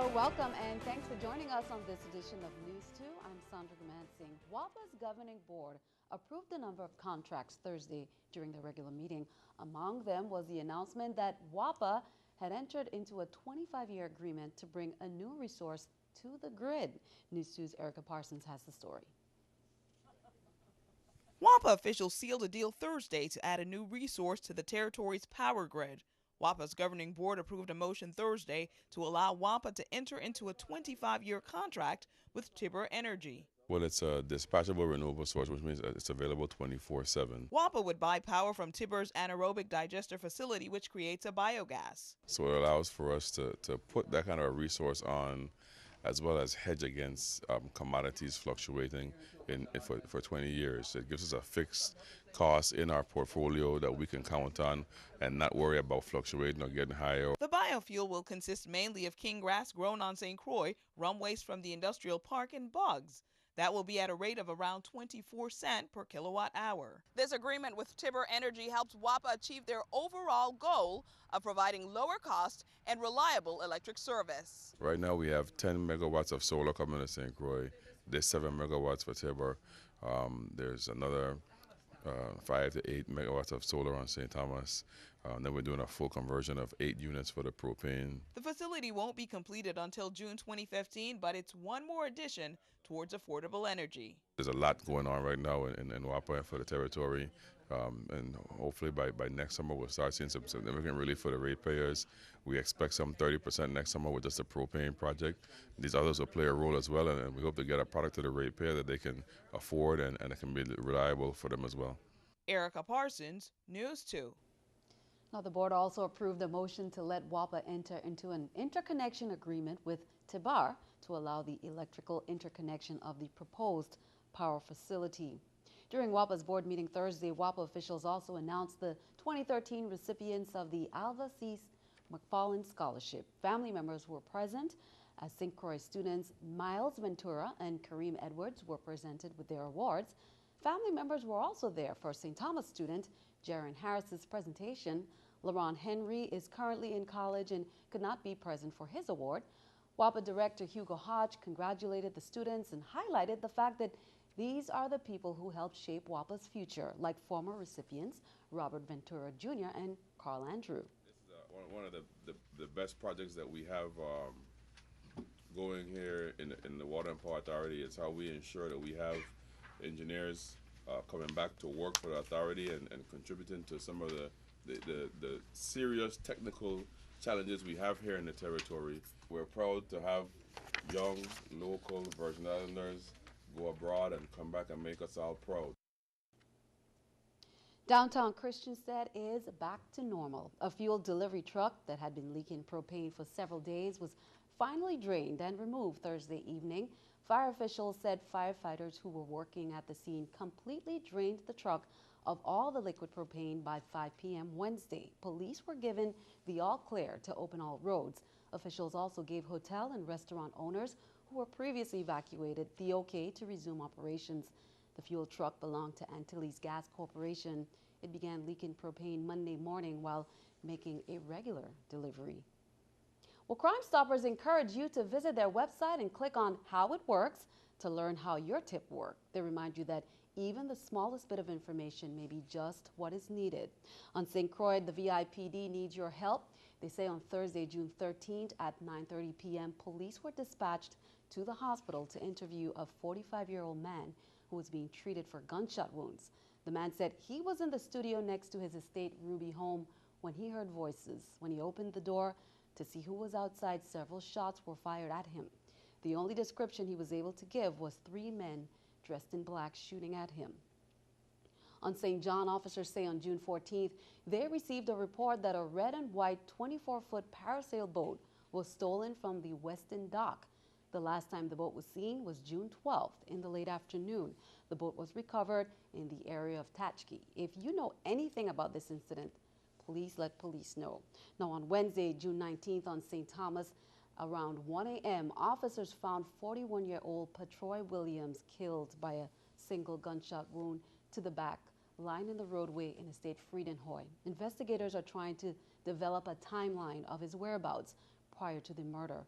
Hello, welcome, and thanks for joining us on this edition of News 2. I'm Sandra Gamansing. WAPA's governing board approved a number of contracts Thursday during the regular meeting. Among them was the announcement that WAPA had entered into a 25-year agreement to bring a new resource to the grid. News 2's Erica Parsons has the story. WAPA officials sealed a deal Thursday to add a new resource to the territory's power grid. WAPA's governing board approved a motion Thursday to allow WAPA to enter into a 25-year contract with Tibbar Energy. Well, it's a dispatchable renewable source, which means it's available 24/7. WAPA would buy power from Tibbar's anaerobic digester facility, which creates a biogas. So it allows for us to put that kind of a resource on, as well as hedge against commodities fluctuating for 20 years. It gives us a fixed cost in our portfolio that we can count on and not worry about fluctuating or getting higher. The biofuel will consist mainly of king grass grown on St. Croix, rum waste from the industrial park, and bugs. That will be at a rate of around 24 cents per kilowatt hour. This agreement with Tibbar Energy helps WAPA achieve their overall goal of providing lower cost and reliable electric service. Right now we have 10 megawatts of solar coming to St. Croix. There's 7 megawatts for Tibbar. There's another 5 to 8 megawatts of solar on St. Thomas. Then we're doing a full conversion of 8 units for the propane. The facility won't be completed until June 2015, but it's one more addition towards affordable energy. There's a lot going on right now in WAPA for the territory, and hopefully by next summer we'll start seeing some significant relief for the ratepayers. We expect some 30% next summer with just the propane project. These others will play a role as well, and we hope to get a product to the ratepayer that they can afford and it can be reliable for them as well. Erica Parsons, News 2. Now, the board also approved a motion to let WAPA enter into an interconnection agreement with Tibbar to allow the electrical interconnection of the proposed power facility. During WAPA's board meeting Thursday, WAPA officials also announced the 2013 recipients of the Alva C. McFarland Scholarship. Family members were present as St. Croix students Miles Ventura and Kareem Edwards were presented with their awards. Family members were also there for St. Thomas student Jaron Harris's presentation. LaRon Henry is currently in college and could not be present for his award. WAPA Director Hugo Hodge congratulated the students and highlighted the fact that these are the people who helped shape WAPA's future, like former recipients Robert Ventura Jr. and Carl Andrew. This is one of the best projects that we have going here in the Water and Power Authority. It's how we ensure that we have engineers coming back to work for the authority and contributing to some of the serious technical challenges we have here in the territory. We're proud to have young, local Virgin Islanders go abroad and come back and make us all proud. Downtown Christiansted is back to normal. A fuel delivery truck that had been leaking propane for several days was finally drained and removed Thursday evening. Fire officials said firefighters who were working at the scene completely drained the truck of all the liquid propane by 5 p.m. Wednesday. Police were given the all clear to open all roads. Officials also gave hotel and restaurant owners who were previously evacuated the okay to resume operations. The fuel truck belonged to Antilles Gas Corporation. It began leaking propane Monday morning while making a regular delivery. Well, Crime Stoppers encourage you to visit their website and click on How It Works to learn how your tip works. They remind you that even the smallest bit of information may be just what is needed. On St. Croix, the VIPD needs your help. They say on Thursday, June 13th at 9:30 p.m., police were dispatched to the hospital to interview a 45-year-old man who was being treated for gunshot wounds. The man said he was in the studio next to his estate Ruby home when he heard voices. When he opened the door to see who was outside, several shots were fired at him. The only description he was able to give was 3 men dressed in black shooting at him. On St. John, officers say on June 14th, they received a report that a red and white 24-foot parasail boat was stolen from the Weston dock. The last time the boat was seen was June 12th in the late afternoon. The boat was recovered in the area of Tatchkey. If you know anything about this incident, please let police know. Now on Wednesday, June 19th on St. Thomas, around 1 a.m., officers found 41-year-old Patroy Williams killed by a single gunshot wound to the back, lying in the roadway in Estate Friedenhoy. Investigators are trying to develop a timeline of his whereabouts prior to the murder.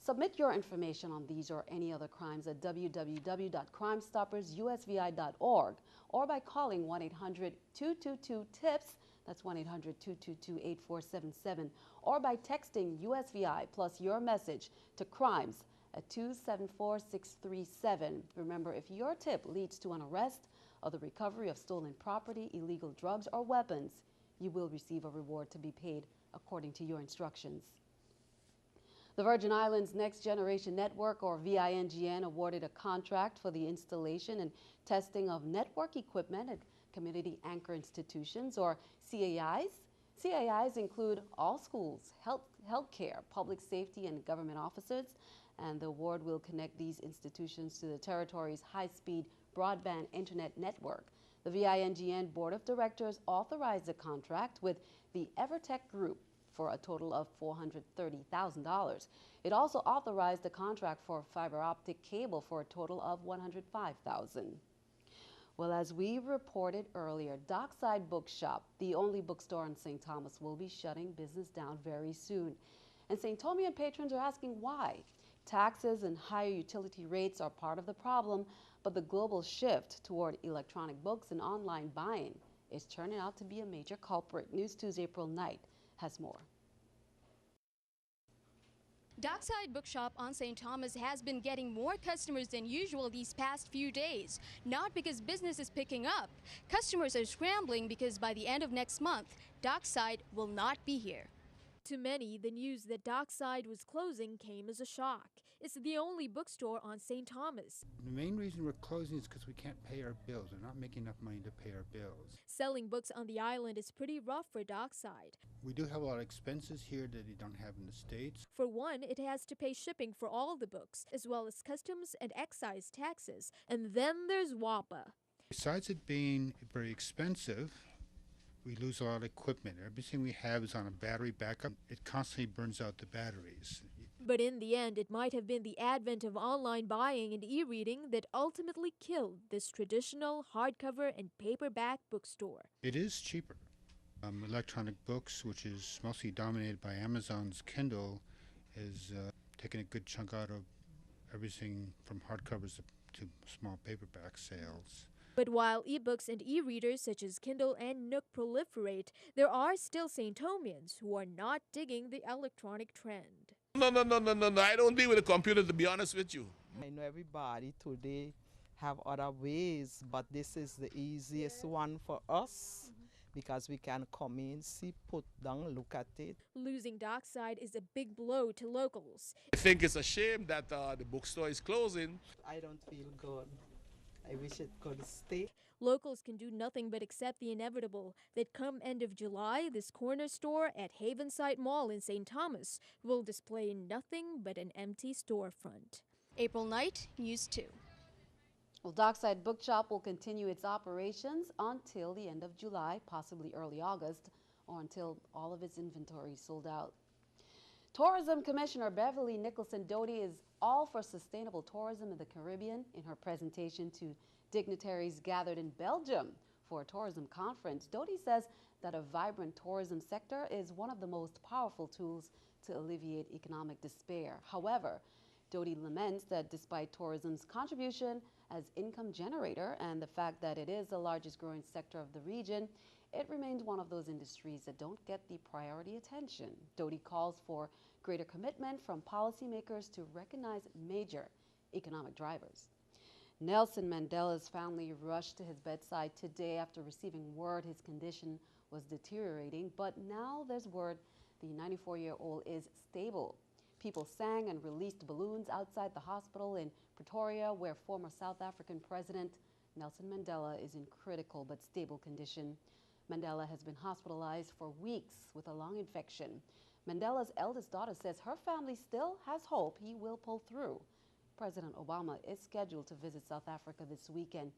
Submit your information on these or any other crimes at www.crimestoppersusvi.org or by calling 1-800-222-TIPS, that's 1-800-222-8477, or by texting USVI plus your message to crimes at 274637. Remember, if your tip leads to an arrest or the recovery of stolen property, illegal drugs, or weapons, you will receive a reward to be paid according to your instructions. The Virgin Islands Next Generation Network, or VINGN, awarded a contract for the installation and testing of network equipment at community anchor institutions, or CAIs. CAIs include all schools, healthcare, public safety, and government offices, and the award will connect these institutions to the territory's high-speed broadband internet network. The VINGN Board of Directors authorized the contract with the Evertech Group for a total of $430,000. It also authorized a contract for fiber optic cable for a total of $105,000. Well, as we reported earlier, Dockside Bookshop, the only bookstore in St. Thomas, will be shutting business down very soon. And St. Thomian patrons are asking why. Taxes and higher utility rates are part of the problem, but the global shift toward electronic books and online buying is turning out to be a major culprit. News 2's April Knight has more. Dockside Bookshop on St. Thomas has been getting more customers than usual these past few days. Not because business is picking up. Customers are scrambling because by the end of next month, Dockside will not be here. To many, the news that Dockside was closing came as a shock. It's the only bookstore on St. Thomas. The main reason we're closing is because we can't pay our bills. We're not making enough money to pay our bills. Selling books on the island is pretty rough for Dockside. We do have a lot of expenses here that you don't have in the States. For one, it has to pay shipping for all the books, as well as customs and excise taxes. And then there's WAPA. Besides it being very expensive, we lose a lot of equipment. Everything we have is on a battery backup. It constantly burns out the batteries. But in the end, it might have been the advent of online buying and e-reading that ultimately killed this traditional hardcover and paperback bookstore. It is cheaper. Electronic books, which is mostly dominated by Amazon's Kindle, is taking a good chunk out of everything from hardcovers to small paperback sales. But while ebooks and e-readers such as Kindle and Nook proliferate, there are still St. Thomians who are not digging the electronic trend. No. I don't deal with a computer, to be honest with you. I know everybody today have other ways, but this is the easiest one for us because we can come in, see, put down, look at it. Losing Dockside is a big blow to locals. I think it's a shame that the bookstore is closing. I don't feel good. I wish it could stay. Locals can do nothing but accept the inevitable that come end of July, this corner store at Havenside Mall in St. Thomas will display nothing but an empty storefront. April Knight, News 2. Well, Dockside Bookshop will continue its operations until the end of July, possibly early August, or until all of its inventory is sold out. Tourism Commissioner Beverly Nicholson Doty is all for sustainable tourism in the Caribbean in her presentation to dignitaries gathered in Belgium for a tourism conference. Doty says that a vibrant tourism sector is one of the most powerful tools to alleviate economic despair. However, Doty laments that despite tourism's contribution as income generator and the fact that it is the largest growing sector of the region, it remains one of those industries that don't get the priority attention. Doty calls for greater commitment from policymakers to recognize major economic drivers. Nelson Mandela's family rushed to his bedside today after receiving word his condition was deteriorating, but now there's word the 94-year-old is stable. People sang and released balloons outside the hospital in Pretoria, where former South African President Nelson Mandela is in critical but stable condition. Mandela has been hospitalized for weeks with a lung infection. Mandela's eldest daughter says her family still has hope he will pull through. President Obama is scheduled to visit South Africa this weekend.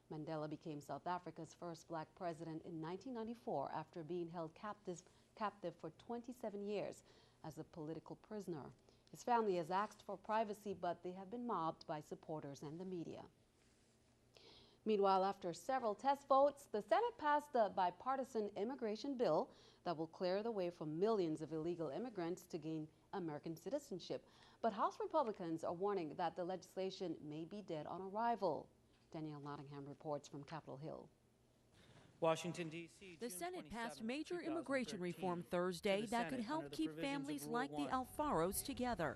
Mandela became South Africa's first black president in 1994 after being held captive for 27 years as a political prisoner. His family has asked for privacy, but they have been mobbed by supporters and the media. Meanwhile, after several test votes, the Senate passed a bipartisan immigration bill that will clear the way for millions of illegal immigrants to gain American citizenship. But House Republicans are warning that the legislation may be dead on arrival. Danielle Nottingham reports from Capitol Hill. Washington, D.C. The Senate passed major immigration reform Thursday that could help keep families like the Alfaros together.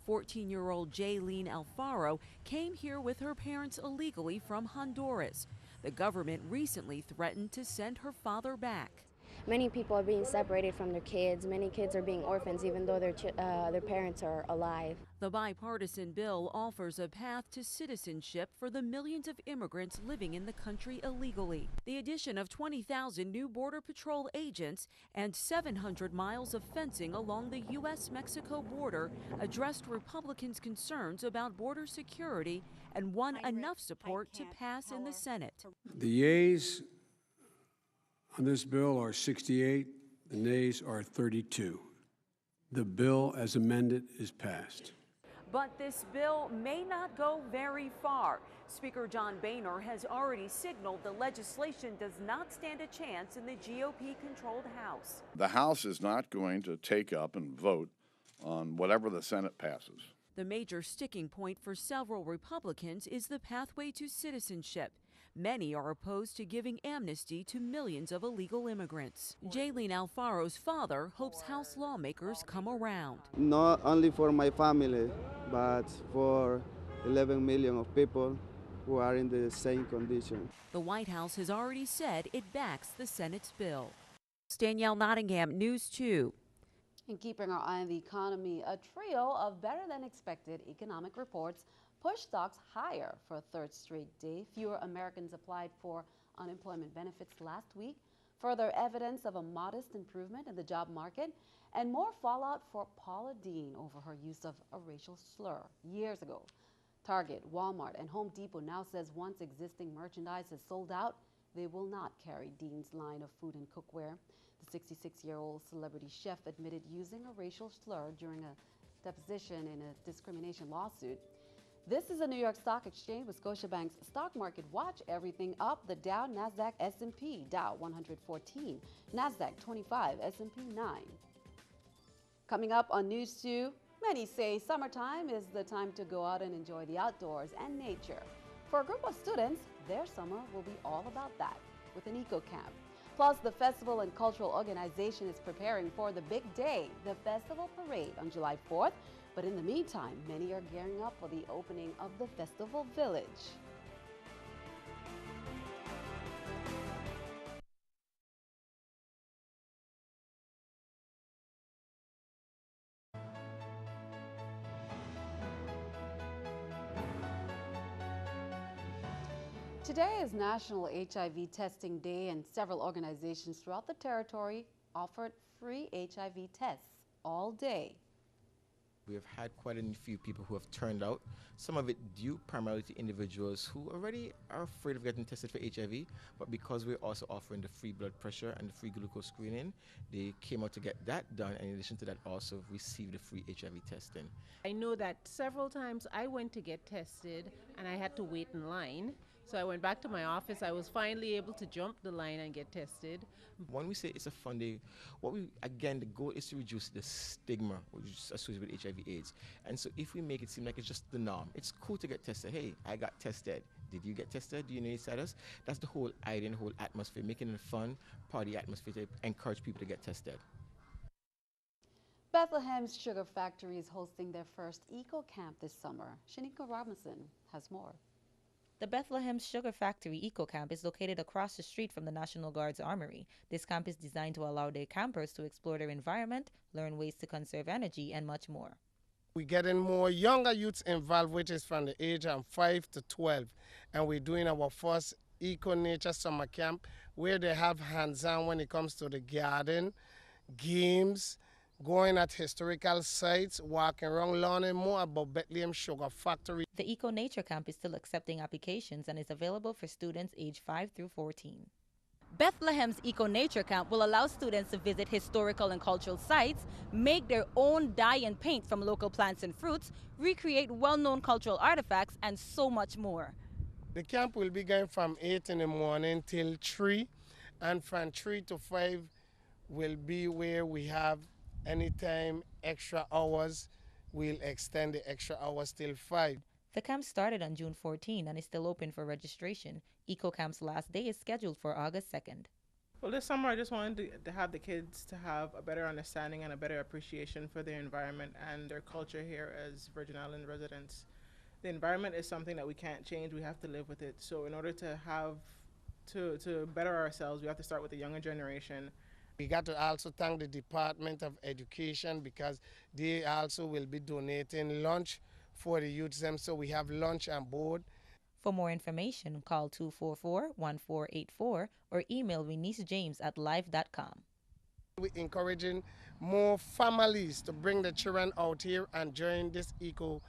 14-year-old Jaylene Alfaro came here with her parents illegally from Honduras. The government recently threatened to send her father back. Many people are being separated from their kids. Many kids are being orphans even though their parents are alive. The bipartisan bill offers a path to citizenship for the millions of immigrants living in the country illegally. The addition of 20,000 new Border Patrol agents and 700 miles of fencing along the U.S.-Mexico border addressed Republicans' concerns about border security and won enough support to pass in the Senate. The yeas on this bill are 68, the nays are 32. The bill as amended is passed. But this bill may not go very far. Speaker John Boehner has already signaled the legislation does not stand a chance in the GOP-controlled House. The House is not going to take up and vote on whatever the Senate passes. The major sticking point for several Republicans is the pathway to citizenship. Many are opposed to giving amnesty to millions of illegal immigrants. Jaylene Alfaro's father hopes House lawmakers come around. Not only for my family, but for 11 million of people who are in the same condition. The White House has already said it backs the Senate's bill. Danielle Nottingham, News 2. And keeping our eye on the economy, a trio of better-than-expected economic reports pushed stocks higher for a third straight day. Fewer Americans applied for unemployment benefits last week, further evidence of a modest improvement in the job market, and more fallout for Paula Deen over her use of a racial slur years ago. Target, Walmart, and Home Depot now says once existing merchandise is sold out, they will not carry Deen's line of food and cookware. The 66-year-old celebrity chef admitted using a racial slur during a deposition in a discrimination lawsuit. This is a New York Stock Exchange with Scotiabank's Stock Market Watch. Everything up. The Dow, NASDAQ, S&P. Dow 114, NASDAQ 25, S&P 9. Coming up on News 2, many say summertime is the time to go out and enjoy the outdoors and nature. For a group of students, their summer will be all about that with an eco camp. Plus, the festival and cultural organization is preparing for the big day, the festival parade on July 4th. But in the meantime, many are gearing up for the opening of the Festival Village. Today is National HIV Testing Day, and several organizations throughout the territory offered free HIV tests all day. We have had quite a few people who have turned out, some of it due primarily to individuals who already are afraid of getting tested for HIV, but because we're also offering the free blood pressure and the free glucose screening, they came out to get that done, and in addition to that also received the free HIV testing. I know that several times I went to get tested and I had to wait in line. So I went back to my office. I was finally able to jump the line and get tested. When we say it's a fun day, the goal is to reduce the stigma which is associated with HIV/AIDS. And so if we make it seem like it's just the norm, it's cool to get tested. Hey, I got tested. Did you get tested? Do you know your status? That's the whole idea and the whole atmosphere, making it a fun party atmosphere to encourage people to get tested. Bethlehem's Sugar Factory is hosting their first eco camp this summer. Shanika Robinson has more. The Bethlehem's Sugar Factory Eco Camp is located across the street from the National Guard's Armory. This camp is designed to allow their campers to explore their environment, learn ways to conserve energy, and much more. We're getting more younger youths involved, which is from the age of 5 to 12. And we're doing our first Eco Nature Summer Camp, where they have hands-on when it comes to the garden, games, going at historical sites, walking around, learning more about Bethlehem Sugar Factory. The Eco Nature Camp is still accepting applications and is available for students aged 5 through 14. Bethlehem's Eco Nature Camp will allow students to visit historical and cultural sites, make their own dye and paint from local plants and fruits, recreate well-known cultural artifacts, and so much more. The camp will be going from 8 in the morning till 3, and from 3 to 5 will be where we have anytime extra hours. We'll extend the extra hours till 5. The camp started on June 14 and is still open for registration. EcoCamp's last day is scheduled for August 2nd. Well, this summer I just wanted to have the kids to have a better understanding and a better appreciation for their environment and their culture here as Virgin Island residents. The environment is something that we can't change, we have to live with it. So in order to have to better ourselves, we have to start with the younger generation. We got to also thank the Department of Education because they also will be donating lunch for the youths, so we have lunch on board. For more information, call 244-1484 or email renicejames@live.com. We're encouraging more families to bring the children out here and join this eco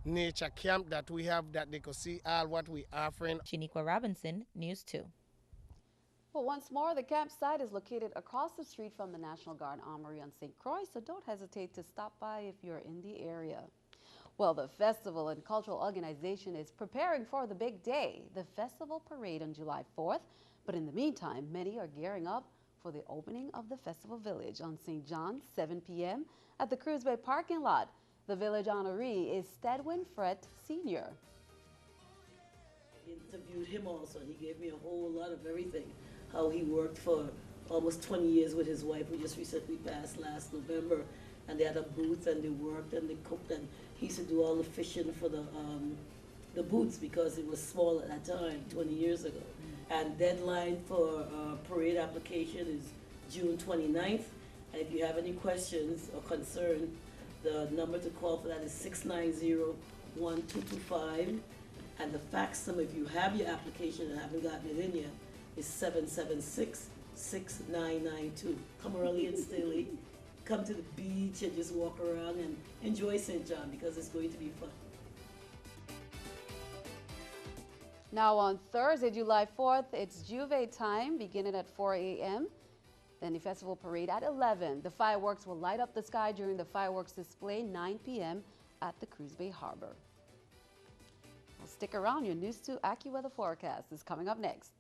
nature camp that we have, that they could see all what we're offering. Shaniqua Robinson, News 2. Well, once more, the campsite is located across the street from the National Guard Armory on St. Croix, so don't hesitate to stop by if you're in the area. Well, the festival and cultural organization is preparing for the big day, the festival parade on July 4th. But in the meantime, many are gearing up for the opening of the festival village on St. John's, 7 p.m. at the Cruise Bay parking lot. The village honoree is Stedwin Frett Sr. I interviewed him also. He gave me a whole lot of everything. How he worked for almost 20 years with his wife, who just recently passed last November. And they had a booth and they worked and they cooked, and he used to do all the fishing for the booths because it was small at that time, 20 years ago. And deadline for parade application is June 29th. And if you have any questions or concern, the number to call for that is 690-1225. And the fax number, if you have your application and haven't gotten it in yet, is 776-6992. Come early and stay late. Come to the beach and just walk around and enjoy St. John because it's going to be fun. Now on Thursday, July 4th, it's Juve time, beginning at 4 a.m. Then the festival parade at 11. The fireworks will light up the sky during the fireworks display 9 p.m. at the Cruise Bay Harbor. Well, stick around. Your News 2 AccuWeather forecast is coming up next.